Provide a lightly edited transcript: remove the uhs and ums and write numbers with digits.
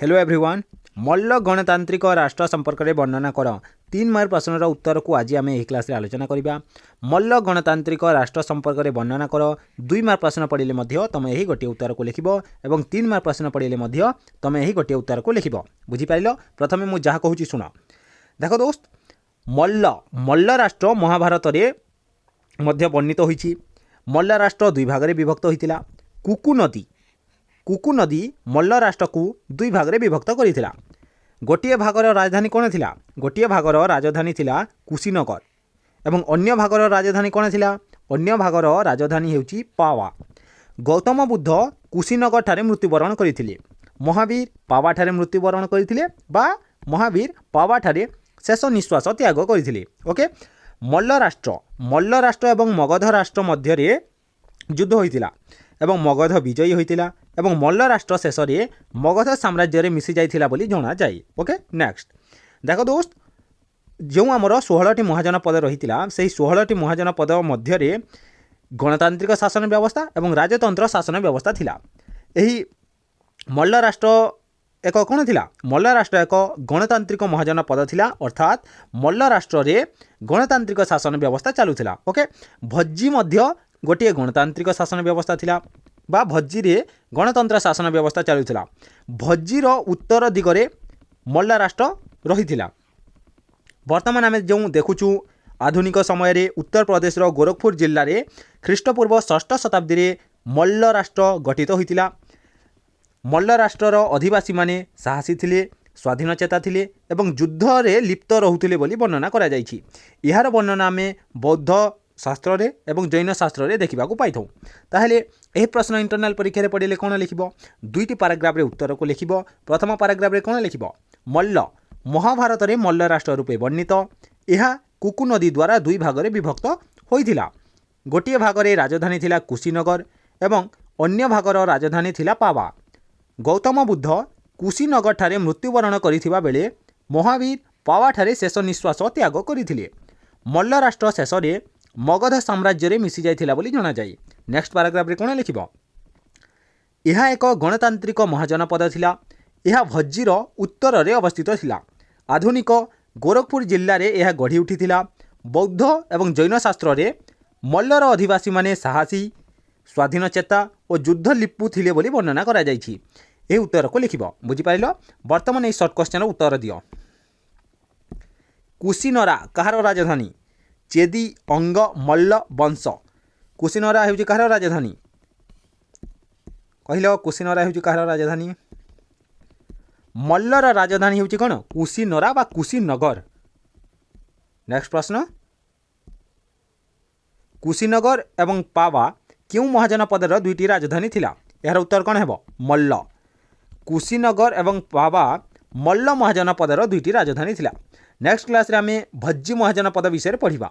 Hello everyone मल्ल गणतांत्रिक राष्ट्र संपर्क में वर्णना कर 3 मार्क प्रश्नर उत्तर को आज आम यह क्लास आलोचना करवा। मल्ल गणतांत्रिक राष्ट्र संपर्क में वर्णना कर 2 मार्क प्रश्न पढ़ले तुम यही गोटे उत्तर को लिख और 3 मार्क प्रश्न पढ़ले तुम यही गोटे उत्तर को लिख। बुझीपार प्रथम मुझे जहाँ कहूँ शुण। देख दोस्त मल्ल राष्ट्र महाभारत में वर्णित होती। मल्ल राष्ट्र 2 भाग में विभक्त होता। कुकु नदी मल्ल राष्ट्र को 2 भाग में विभक्त करिथिला। गोटे भागर राजधानी कौन थिला? गोटे भागर राजधानी थिला कुशीनगर एवं अन्य भागर राजधानी कौन थिला? अन्य भागर राजधानी हेउची पावा। गौतम बुद्ध कुशीनगर ठारे मृत्युवरण करथिले। महावीर पावा ठारे मृत्युवरण करथिले बा महावीर पावा ठारे शेष निश्वास त्याग करथिले। ओके, मल्ल राष्ट्र एवं मगध राष्ट्र मध्य युद्ध होइतिला एवं मगध विजयी होइतिला एवं मल्ल राष्ट्र शेष में मगध साम्राज्य में मिसी जाइथिला बोली जना जाए। ओके, नेक्स्ट देख दोस्त, जो आमर 16टी महाजनपद रही से 16टी महाजनपद मध्य गणतांत्रिक शासन व्यवस्था एवं राजतंत्र शासन व्यवस्था थिला। एही मल्ल राष्ट्र एक कौन थिला? मल्ल राष्ट्र एक गणतांत्रिक महाजनपद थिला, अर्थात मल्ल राष्ट्र रे गणतांत्रिक शासन व्यवस्था चलुथिला। ओके, भज्जी मध्य गोटे गणतांत्रिक शासन व्यवस्था थिला बा भज्जी रे गणतंत्र शासन व्यवस्था चलुथिला। भज्जीर उत्तर दिगरे मल्ल राष्ट्र रहिथिला। वर्तमान आम जो देखुचु आधुनिक समय रे उत्तर प्रदेश गोरखपुर जिल्ला रे ख्रीष्टपूर्व 6ठ शताब्दी रे मल्ल राष्ट्र गठित होइतिला। मल्ल राष्ट्रर अधिवासी माने साहसी थिले, स्वाधीनचेता थिले एवं युद्ध रे लिप्त रहुथिले बोली वर्णना करा जाइछि। इहार वर्णना आमे बौद्ध शास्त्र रे एवं जैन शास्त्र रे देखा पाई। ताहले यह प्रश्न इंटरनल परीक्षा रे पढ़ले कौन लिख? 2टी पैराग्राफ रे उत्तर को लिख। प्रथम पैराग्राफ रे कौन लिख? मल्ल महाभारत रे मल्ल राष्ट्र रूपे वर्णित। यह कुकु नदी द्वारा 2 भाग में विभक्त होइथिला। गोटे भाग में राजधानी थिला कुशीनगर एवं अन्य भागर राजधानी थिला पावा। गौतम बुद्ध कुशीनगर ठारे मृत्युवरण करिथिबा बेले महावीर पावा ठारे शेष निश्वास त्याग करथिले। मल्ल राष्ट्र शेष में मगध साम्राज्य में मिसी जाइथिला बोली जना जाए। नेक्स्ट पैराग्राफ रे कौन लिख? यह एक गणतांत्रिक महाजनपद थिला। यह भज्जीर उत्तर रे अवस्थित थिला। आधुनिक गोरखपुर जिल्ला रे यह गढ़ी उठिथिला। बौद्ध एवं जैन शास्त्र रे मल्लर अधिवासी माने साहसी, स्वाधीनचेता और युद्ध लिप्पु थिले बोली वर्णना करा जाइछि। एही उत्तर को लिख। बुझिपारिल? वर्तमान एही शॉर्ट क्वेश्चन उत्तर दियो। कुशीनरा कहार राजधानी? चेदी अंग मल्ल वंश। कुशीनरा हेउची कहार राजधानी? कहलो कुशीनरा हेउची कहार राजधानी? मल्लर राजधानी हेउची कोन? कुशीनरा बा कुशीनगर। नेक्स्ट प्रश्न, कुशीनगर एवं पावा क्यों महाजनपदर 2टी राजधानी थिला? यार उत्तर कौन हेबो? मल्ल। कुशीनगर एवं पावा मल्ल महाजनपदर 2टी राजधानी थिला। नेक्स्ट क्लास रे आमे भज्जी महाजनपद विषय पढ़िबा।